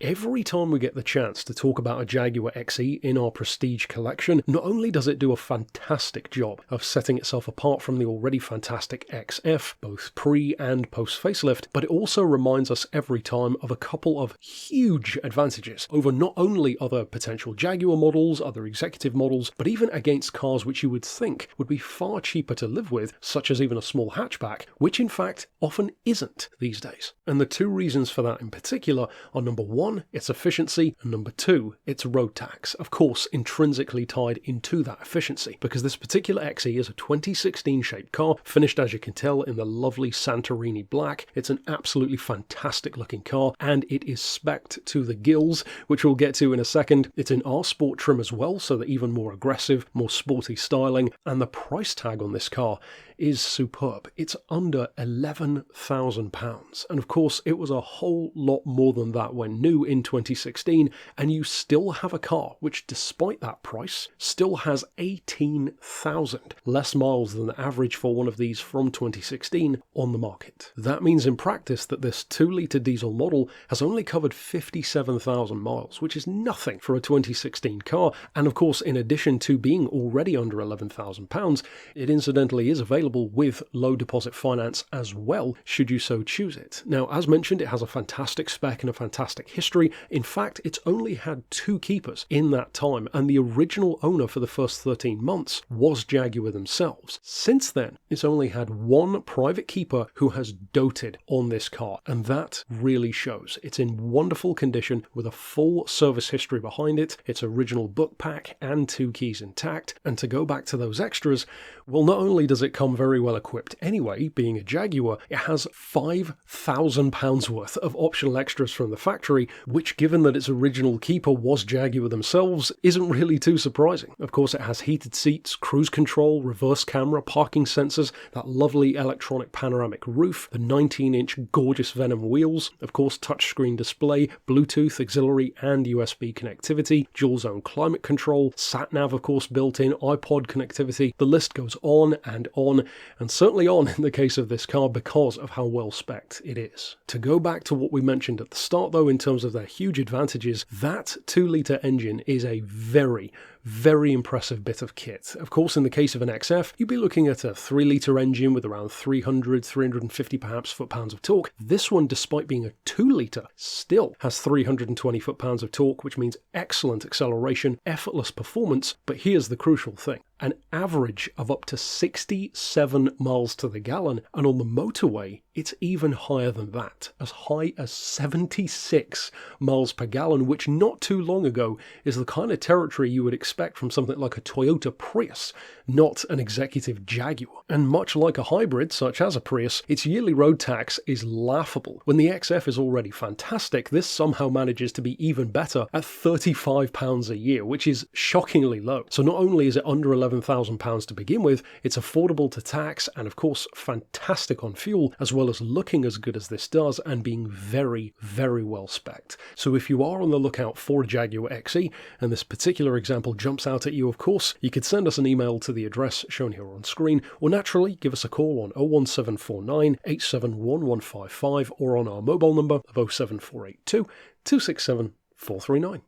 Every time we get the chance to talk about a Jaguar XE in our Prestige collection, not only does it do a fantastic job of setting itself apart from the already fantastic XF, both pre and post facelift, but it also reminds us every time of a couple of huge advantages over not only other potential Jaguar models, other executive models, but even against cars which you would think would be far cheaper to live with, such as even a small hatchback, which in fact often isn't these days. And the two reasons for that in particular are number one, its efficiency, and number two, its road tax, of course intrinsically tied into that efficiency, because this particular XE is a 2016 shaped car, finished as you can tell in the lovely Santorini black. It's an absolutely fantastic looking car, and it is spec'd to the gills, which we'll get to in a second. It's in R Sport trim as well, so that even more aggressive, more sporty styling, and the price tag on this car is superb. It's under £11,000, and of course it was a whole lot more than that when new in 2016, and you still have a car which, despite that price, still has 18,000 less miles than the average for one of these from 2016 on the market. That means in practice that this 2-litre diesel model has only covered 57,000 miles, which is nothing for a 2016 car, and of course in addition to being already under £11,000, it incidentally is available with low deposit finance as well, should you so choose it. Now, as mentioned, it has a fantastic spec and a fantastic history. In fact, it's only had 2 keepers in that time, and the original owner for the first 13 months was Jaguar themselves. Since then, it's only had 1 private keeper who has doted on this car, and that really shows. It's in wonderful condition with a full service history behind it, its original book pack and 2 keys intact. And to go back to those extras, well, not only does it come very well equipped anyway, being a Jaguar, it has £5,000 worth of optional extras from the factory, which, given that its original keeper was Jaguar themselves, isn't really too surprising. Of course, it has heated seats, cruise control, reverse camera, parking sensors, that lovely electronic panoramic roof, the 19-inch gorgeous Venom wheels, of course touchscreen display, Bluetooth, auxiliary and USB connectivity, dual zone climate control, sat-nav of course built in, iPod connectivity. The list goes on, and certainly on in the case of this car because of how well spec'd it is. To go back to what we mentioned at the start though, in terms of their huge advantages, that 2-litre engine is a very impressive bit of kit. Of course, in the case of an XF, you'd be looking at a 3-litre engine with around 350 perhaps foot-pounds of torque. This one, despite being a 2-litre, still has 320 foot-pounds of torque, which means excellent acceleration, effortless performance, but here's the crucial thing. An average of up to 67 miles to the gallon, and on the motorway, it's even higher than that, as high as 76 miles per gallon, which not too long ago is the kind of territory you would expect from something like a Toyota Prius, not an executive Jaguar. And much like a hybrid, such as a Prius, its yearly road tax is laughable. When the XF is already fantastic, this somehow manages to be even better at £35 a year, which is shockingly low. So not only is it under £11,000 to begin with, it's affordable to tax, and of course fantastic on fuel, as well as looking as good as this does and being very well spec'd. So if you are on the lookout for a Jaguar XE, and this particular example jumps out at you, of course, you could send us an email to the address shown here on screen, or naturally give us a call on 01749 871155 or on our mobile number of 07482 267 439.